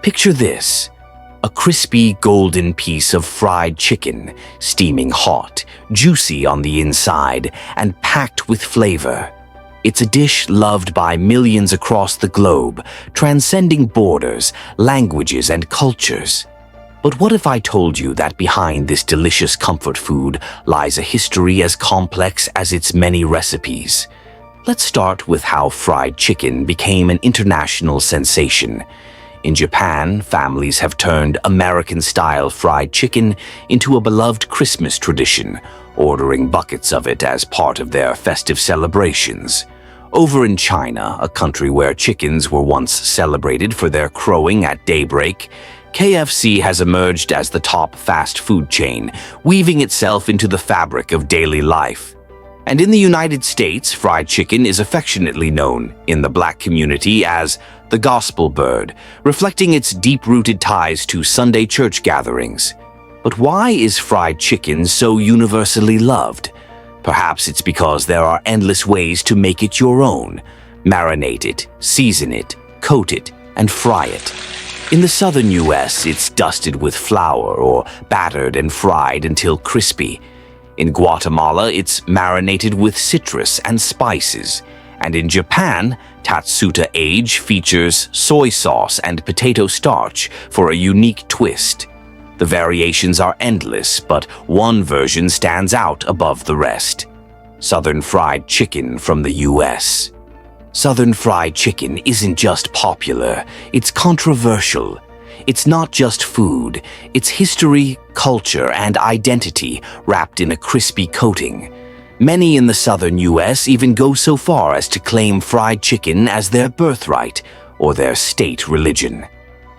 Picture this: a crispy golden piece of fried chicken, steaming hot, juicy on the inside, and packed with flavor. It's a dish loved by millions across the globe, transcending borders, languages, and cultures. But what if I told you that behind this delicious comfort food lies a history as complex as its many recipes? Let's start with how fried chicken became an international sensation. In Japan, families have turned American-style fried chicken into a beloved Christmas tradition, ordering buckets of it as part of their festive celebrations. Over in China, a country where chickens were once celebrated for their crowing at daybreak, KFC has emerged as the top fast food chain, weaving itself into the fabric of daily life. And in the United States, fried chicken is affectionately known in the Black community as the gospel bird, reflecting its deep-rooted ties to Sunday church gatherings. But why is fried chicken so universally loved? Perhaps it's because there are endless ways to make it your own. Marinate it, season it, coat it, and fry it. In the southern US, it's dusted with flour or battered and fried until crispy. In Guatemala, it's marinated with citrus and spices. And in Japan, Tatsuta age features soy sauce and potato starch for a unique twist. The variations are endless, but one version stands out above the rest: Southern fried chicken from the US. Southern fried chicken isn't just popular, it's controversial. It's not just food, it's history, culture, and identity wrapped in a crispy coating. Many in the southern US even go so far as to claim fried chicken as their birthright or their state religion.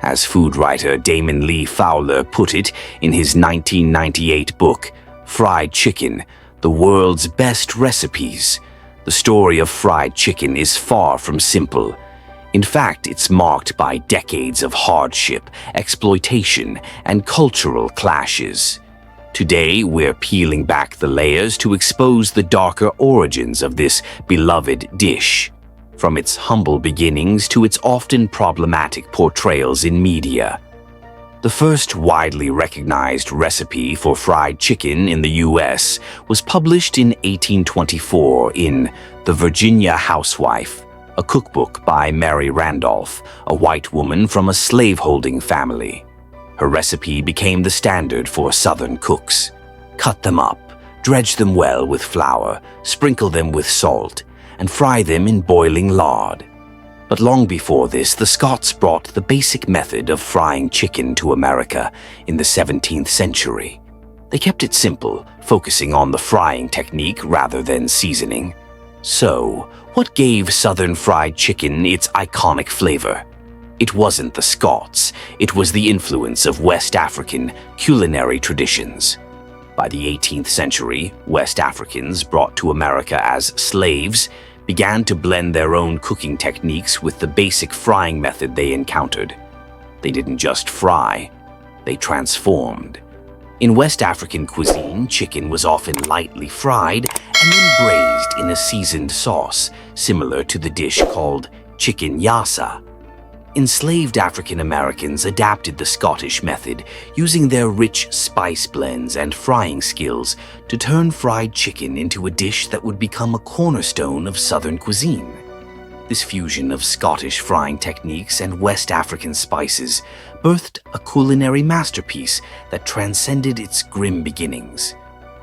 As food writer Damon Lee Fowler put it in his 1998 book, Fried Chicken: The World's Best Recipes, the story of fried chicken is far from simple. In fact, it's marked by decades of hardship, exploitation, and cultural clashes. Today, we're peeling back the layers to expose the darker origins of this beloved dish, from its humble beginnings to its often problematic portrayals in media. The first widely recognized recipe for fried chicken in the US was published in 1824 in The Virginia Housewife, a cookbook by Mary Randolph, a white woman from a slaveholding family. Her recipe became the standard for Southern cooks. Cut them up, dredge them well with flour, sprinkle them with salt, and fry them in boiling lard. But long before this, the Scots brought the basic method of frying chicken to America in the 17th century. They kept it simple, focusing on the frying technique rather than seasoning. So, what gave Southern fried chicken its iconic flavor? It wasn't the Scots, it was the influence of West African culinary traditions. By the 18th century, West Africans brought to America as slaves began to blend their own cooking techniques with the basic frying method they encountered. They didn't just fry, they transformed. In West African cuisine, chicken was often lightly fried and then braised in a seasoned sauce, similar to the dish called chicken yassa. Enslaved African Americans adapted the Scottish method, using their rich spice blends and frying skills to turn fried chicken into a dish that would become a cornerstone of Southern cuisine. This fusion of Scottish frying techniques and West African spices birthed a culinary masterpiece that transcended its grim beginnings.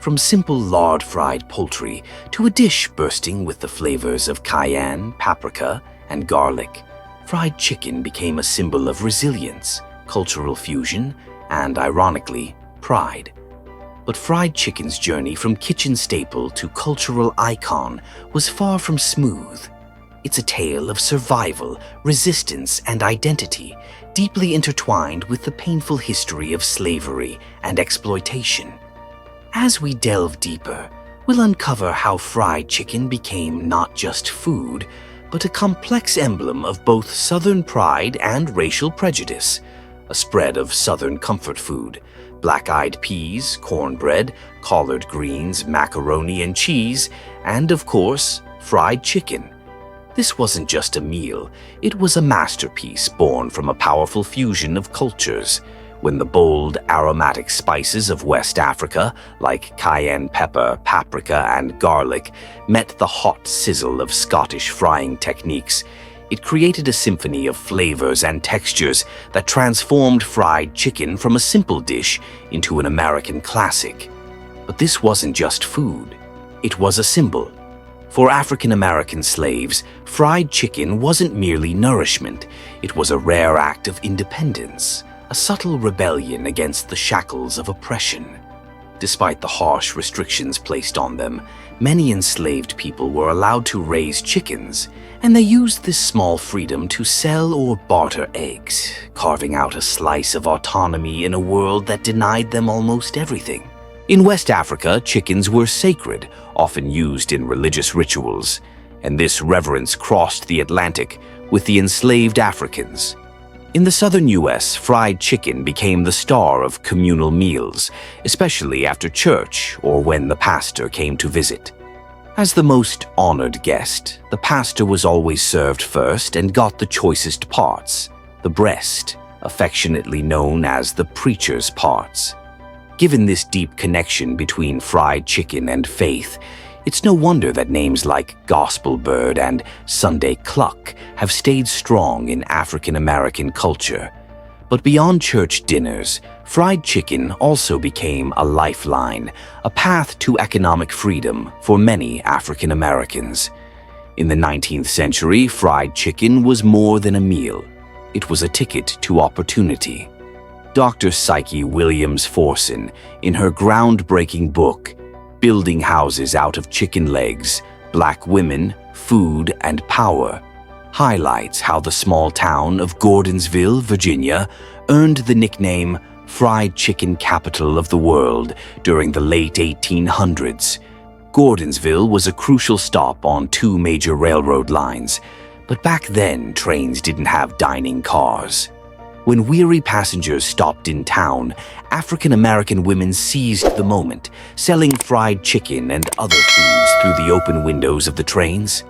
From simple lard-fried poultry to a dish bursting with the flavors of cayenne, paprika, and garlic, fried chicken became a symbol of resilience, cultural fusion, and, ironically, pride. But fried chicken's journey from kitchen staple to cultural icon was far from smooth. It's a tale of survival, resistance, and identity, deeply intertwined with the painful history of slavery and exploitation. As we delve deeper, we'll uncover how fried chicken became not just food, but a complex emblem of both Southern pride and racial prejudice, a spread of Southern comfort food: black-eyed peas, cornbread, collard greens, macaroni and cheese, and, of course, fried chicken. This wasn't just a meal, it was a masterpiece born from a powerful fusion of cultures. When the bold, aromatic spices of West Africa, like cayenne pepper, paprika, and garlic, met the hot sizzle of Scottish frying techniques, it created a symphony of flavors and textures that transformed fried chicken from a simple dish into an American classic. But this wasn't just food. It was a symbol. For African American slaves, fried chicken wasn't merely nourishment. It was a rare act of independence, a subtle rebellion against the shackles of oppression. Despite the harsh restrictions placed on them, many enslaved people were allowed to raise chickens, and they used this small freedom to sell or barter eggs, carving out a slice of autonomy in a world that denied them almost everything. In West Africa, chickens were sacred, often used in religious rituals, and this reverence crossed the Atlantic with the enslaved Africans. In the southern U.S., fried chicken became the star of communal meals, especially after church or when the pastor came to visit. As the most honored guest, the pastor was always served first and got the choicest parts, the breast, affectionately known as the preacher's parts. Given this deep connection between fried chicken and faith, it's no wonder that names like Gospel Bird and Sunday Cluck have stayed strong in African American culture. But beyond church dinners, fried chicken also became a lifeline, a path to economic freedom for many African Americans. In the 19th century, fried chicken was more than a meal. It was a ticket to opportunity. Dr. Psyche Williams Forson, in her groundbreaking book, Building Houses Out of Chicken Legs, Black Women, Food, and Power, highlights how the small town of Gordonsville, Virginia, earned the nickname Fried Chicken Capital of the World during the late 1800s. Gordonsville was a crucial stop on two major railroad lines, but back then trains didn't have dining cars. When weary passengers stopped in town, African American women seized the moment, selling fried chicken and other foods through the open windows of the trains.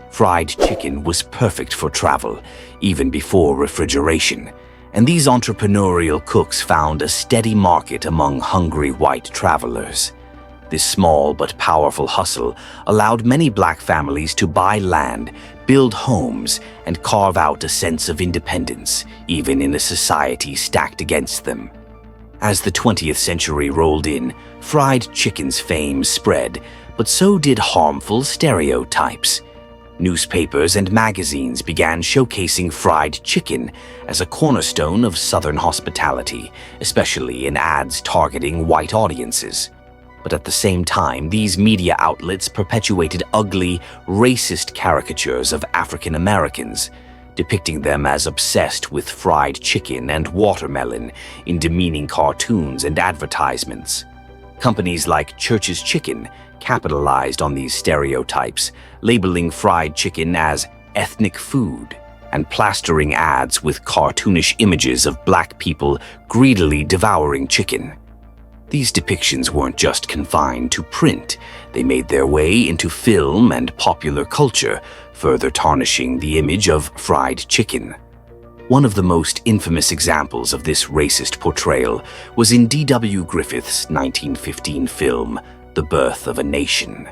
Fried chicken was perfect for travel, even before refrigeration, and these entrepreneurial cooks found a steady market among hungry white travelers. This small but powerful hustle allowed many black families to buy land, build homes, and carve out a sense of independence, even in a society stacked against them. As the 20th century rolled in, fried chicken's fame spread, but so did harmful stereotypes. Newspapers and magazines began showcasing fried chicken as a cornerstone of Southern hospitality, especially in ads targeting white audiences. But at the same time, these media outlets perpetuated ugly, racist caricatures of African Americans, depicting them as obsessed with fried chicken and watermelon in demeaning cartoons and advertisements. Companies like Church's Chicken capitalized on these stereotypes, labeling fried chicken as ethnic food and plastering ads with cartoonish images of black people greedily devouring chicken. These depictions weren't just confined to print. They made their way into film and popular culture, further tarnishing the image of fried chicken. One of the most infamous examples of this racist portrayal was in D.W. Griffith's 1915 film, The Birth of a Nation.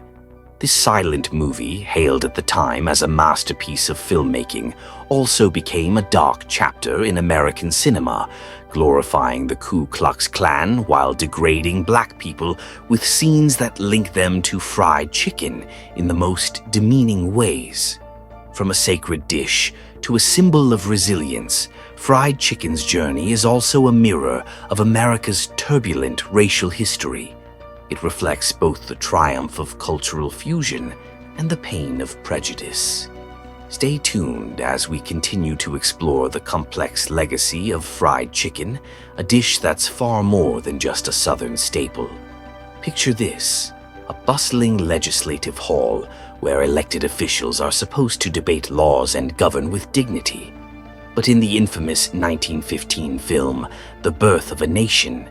This silent movie, hailed at the time as a masterpiece of filmmaking, also became a dark chapter in American cinema, glorifying the Ku Klux Klan while degrading black people with scenes that link them to fried chicken in the most demeaning ways. From a sacred dish to a symbol of resilience, fried chicken's journey is also a mirror of America's turbulent racial history. It reflects both the triumph of cultural fusion and the pain of prejudice. Stay tuned as we continue to explore the complex legacy of fried chicken, a dish that's far more than just a Southern staple. Picture this, a bustling legislative hall where elected officials are supposed to debate laws and govern with dignity. But in the infamous 1915 film, The Birth of a Nation,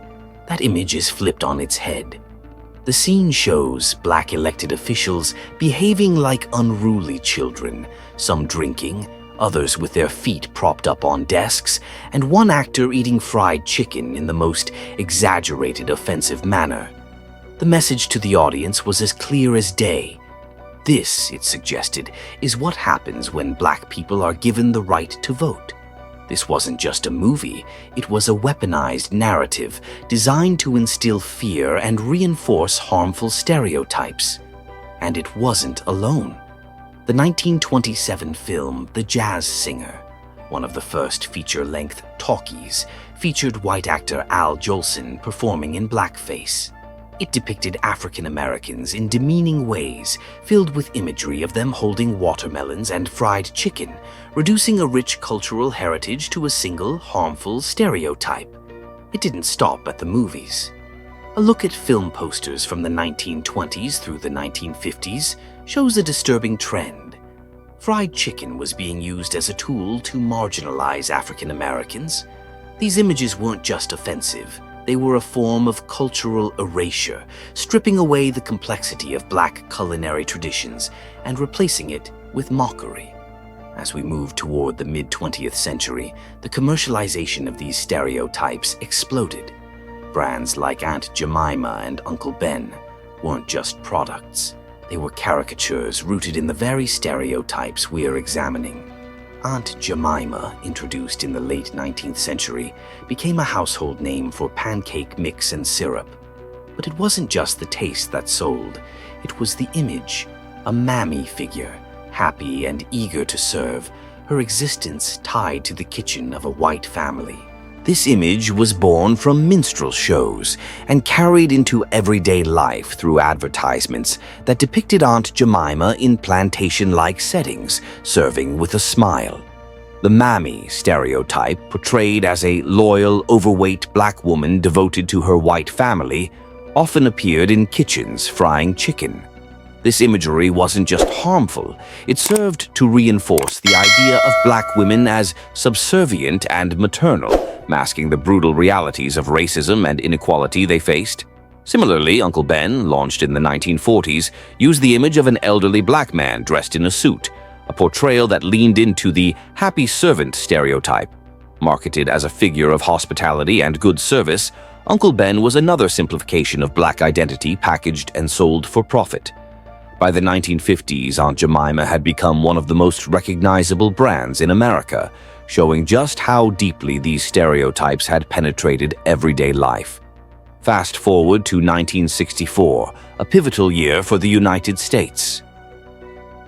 that image is flipped on its head. The scene shows black elected officials behaving like unruly children, some drinking, others with their feet propped up on desks, and one actor eating fried chicken in the most exaggerated, offensive manner. The message to the audience was as clear as day. This, it suggested, is what happens when black people are given the right to vote. This wasn't just a movie, it was a weaponized narrative designed to instill fear and reinforce harmful stereotypes. And it wasn't alone. The 1927 film The Jazz Singer, one of the first feature-length talkies, featured white actor Al Jolson performing in blackface. It depicted African Americans in demeaning ways, filled with imagery of them holding watermelons and fried chicken, reducing a rich cultural heritage to a single harmful stereotype. It didn't stop at the movies. A look at film posters from the 1920s through the 1950s shows a disturbing trend. Fried chicken was being used as a tool to marginalize African Americans. These images weren't just offensive. They were a form of cultural erasure, stripping away the complexity of black culinary traditions and replacing it with mockery. As we moved toward the mid-20th century, the commercialization of these stereotypes exploded. Brands like Aunt Jemima and Uncle Ben weren't just products. They were caricatures rooted in the very stereotypes we're examining. Aunt Jemima, introduced in the late 19th century, became a household name for pancake mix and syrup. But it wasn't just the taste that sold. It was the image, a mammy figure, happy and eager to serve, her existence tied to the kitchen of a white family. This image was born from minstrel shows and carried into everyday life through advertisements that depicted Aunt Jemima in plantation-like settings, serving with a smile. The mammy stereotype, portrayed as a loyal, overweight black woman devoted to her white family, often appeared in kitchens frying chicken. This imagery wasn't just harmful, it served to reinforce the idea of black women as subservient and maternal, masking the brutal realities of racism and inequality they faced. Similarly, Uncle Ben, launched in the 1940s, used the image of an elderly black man dressed in a suit, a portrayal that leaned into the happy servant stereotype. Marketed as a figure of hospitality and good service, Uncle Ben was another simplification of black identity packaged and sold for profit. By the 1950s, Aunt Jemima had become one of the most recognizable brands in America, showing just how deeply these stereotypes had penetrated everyday life. Fast forward to 1964, a pivotal year for the United States.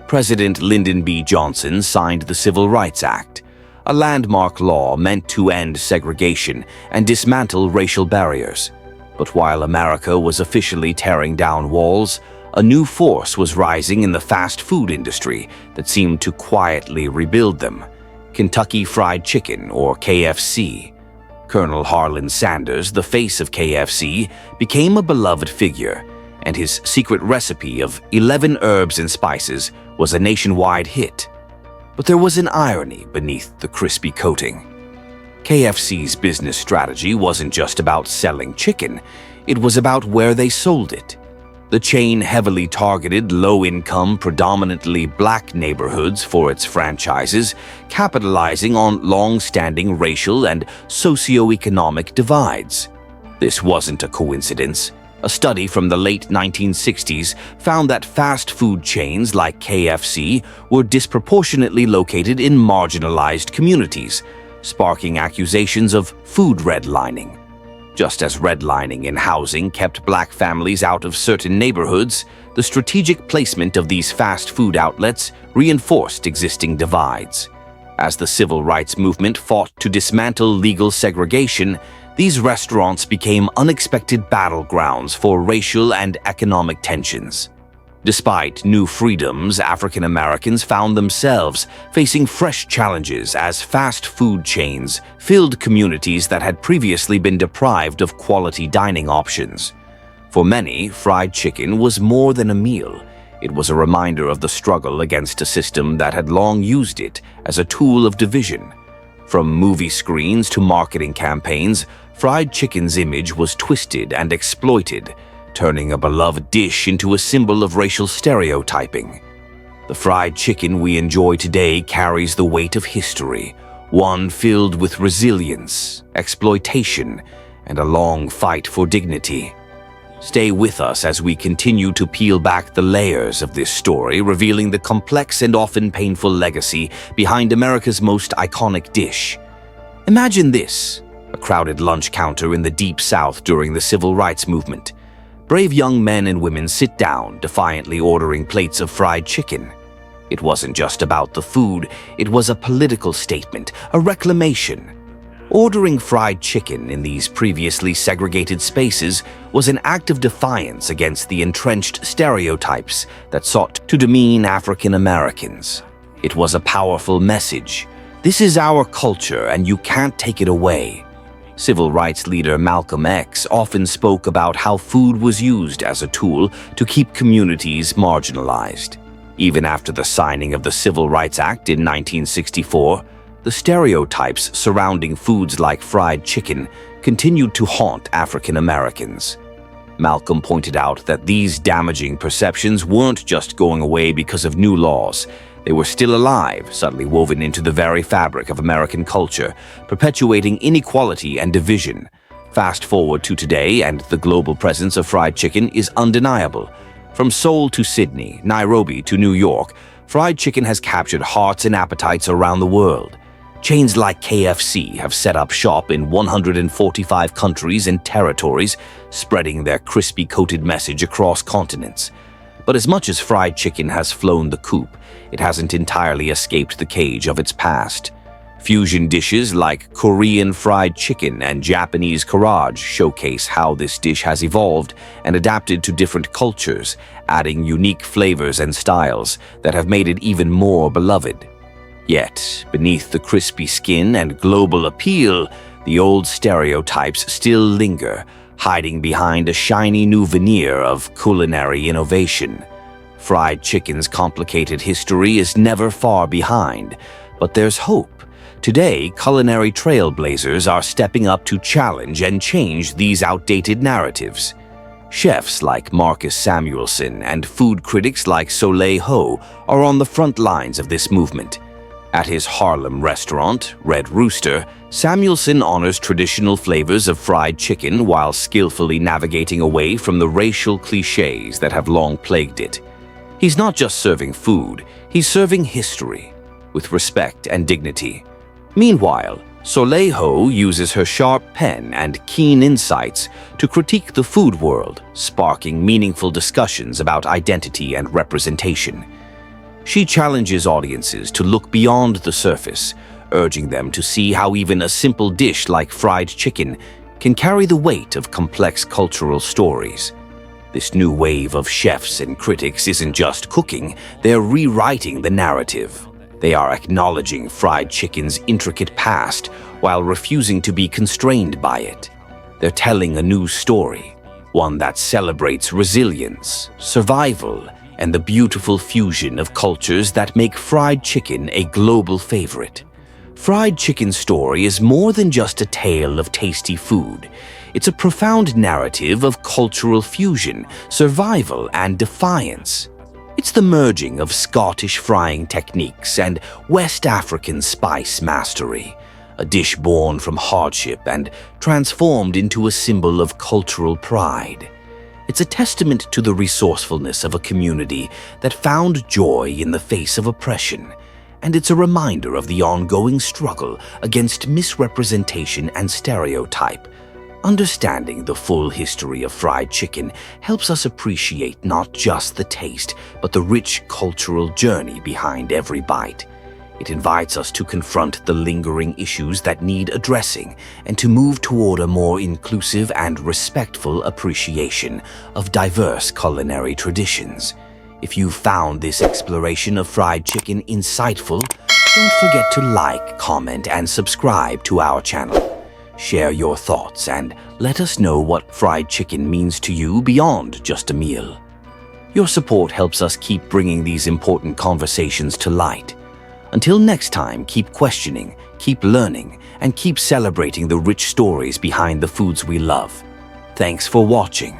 President Lyndon B. Johnson signed the Civil Rights Act, a landmark law meant to end segregation and dismantle racial barriers. But while America was officially tearing down walls, a new force was rising in the fast food industry that seemed to quietly rebuild them: Kentucky Fried Chicken, or KFC. Colonel Harlan Sanders, the face of KFC, became a beloved figure, and his secret recipe of 11 herbs and spices was a nationwide hit. But there was an irony beneath the crispy coating. KFC's business strategy wasn't just about selling chicken, it was about where they sold it. The chain heavily targeted low-income, predominantly black neighborhoods for its franchises, capitalizing on long-standing racial and socioeconomic divides. This wasn't a coincidence. A study from the late 1960s found that fast food chains like KFC were disproportionately located in marginalized communities, sparking accusations of food redlining. Just as redlining in housing kept black families out of certain neighborhoods, the strategic placement of these fast food outlets reinforced existing divides. As the civil rights movement fought to dismantle legal segregation, these restaurants became unexpected battlegrounds for racial and economic tensions. Despite new freedoms, African Americans found themselves facing fresh challenges as fast food chains filled communities that had previously been deprived of quality dining options. For many, fried chicken was more than a meal. It was a reminder of the struggle against a system that had long used it as a tool of division. From movie screens to marketing campaigns, fried chicken's image was twisted and exploited, turning a beloved dish into a symbol of racial stereotyping. The fried chicken we enjoy today carries the weight of history, one filled with resilience, exploitation, and a long fight for dignity. Stay with us as we continue to peel back the layers of this story, revealing the complex and often painful legacy behind America's most iconic dish. Imagine this: a crowded lunch counter in the Deep South during the Civil Rights Movement. Brave young men and women sit down, defiantly ordering plates of fried chicken. It wasn't just about the food, it was a political statement, a reclamation. Ordering fried chicken in these previously segregated spaces was an act of defiance against the entrenched stereotypes that sought to demean African Americans. It was a powerful message. This is our culture and you can't take it away. Civil rights leader Malcolm X often spoke about how food was used as a tool to keep communities marginalized. Even after the signing of the Civil Rights Act in 1964, the stereotypes surrounding foods like fried chicken continued to haunt African Americans. Malcolm pointed out that these damaging perceptions weren't just going away because of new laws. They were still alive, subtly woven into the very fabric of American culture, perpetuating inequality and division. Fast forward to today, and the global presence of fried chicken is undeniable. From Seoul to Sydney, Nairobi to New York, fried chicken has captured hearts and appetites around the world. Chains like KFC have set up shop in 145 countries and territories, spreading their crispy-coated message across continents. But as much as fried chicken has flown the coop, it hasn't entirely escaped the cage of its past. Fusion dishes like Korean fried chicken and Japanese karaage showcase how this dish has evolved and adapted to different cultures, adding unique flavors and styles that have made it even more beloved. Yet, beneath the crispy skin and global appeal, the old stereotypes still linger, hiding behind a shiny new veneer of culinary innovation. Fried chicken's complicated history is never far behind, but there's hope. Today, culinary trailblazers are stepping up to challenge and change these outdated narratives. Chefs like Marcus Samuelsson and food critics like Soleil Ho are on the front lines of this movement. At his Harlem restaurant, Red Rooster, Samuelsson honors traditional flavors of fried chicken while skillfully navigating away from the racial cliches that have long plagued it. He's not just serving food, he's serving history, with respect and dignity. Meanwhile, Soleil Ho uses her sharp pen and keen insights to critique the food world, sparking meaningful discussions about identity and representation. She challenges audiences to look beyond the surface, urging them to see how even a simple dish like fried chicken can carry the weight of complex cultural stories. This new wave of chefs and critics isn't just cooking, they're rewriting the narrative. They are acknowledging fried chicken's intricate past while refusing to be constrained by it. They're telling a new story, one that celebrates resilience, survival, and the beautiful fusion of cultures that make fried chicken a global favorite. Fried Chicken's story is more than just a tale of tasty food. It's a profound narrative of cultural fusion, survival, and defiance. It's the merging of Scottish frying techniques and West African spice mastery, a dish born from hardship and transformed into a symbol of cultural pride. It's a testament to the resourcefulness of a community that found joy in the face of oppression, and it's a reminder of the ongoing struggle against misrepresentation and stereotype. Understanding the full history of fried chicken helps us appreciate not just the taste, but the rich cultural journey behind every bite. It invites us to confront the lingering issues that need addressing and to move toward a more inclusive and respectful appreciation of diverse culinary traditions. If you found this exploration of fried chicken insightful, don't forget to like, comment, and subscribe to our channel. Share your thoughts and let us know what fried chicken means to you beyond just a meal. Your support helps us keep bringing these important conversations to light. Until next time, keep questioning, keep learning, and keep celebrating the rich stories behind the foods we love. Thanks for watching.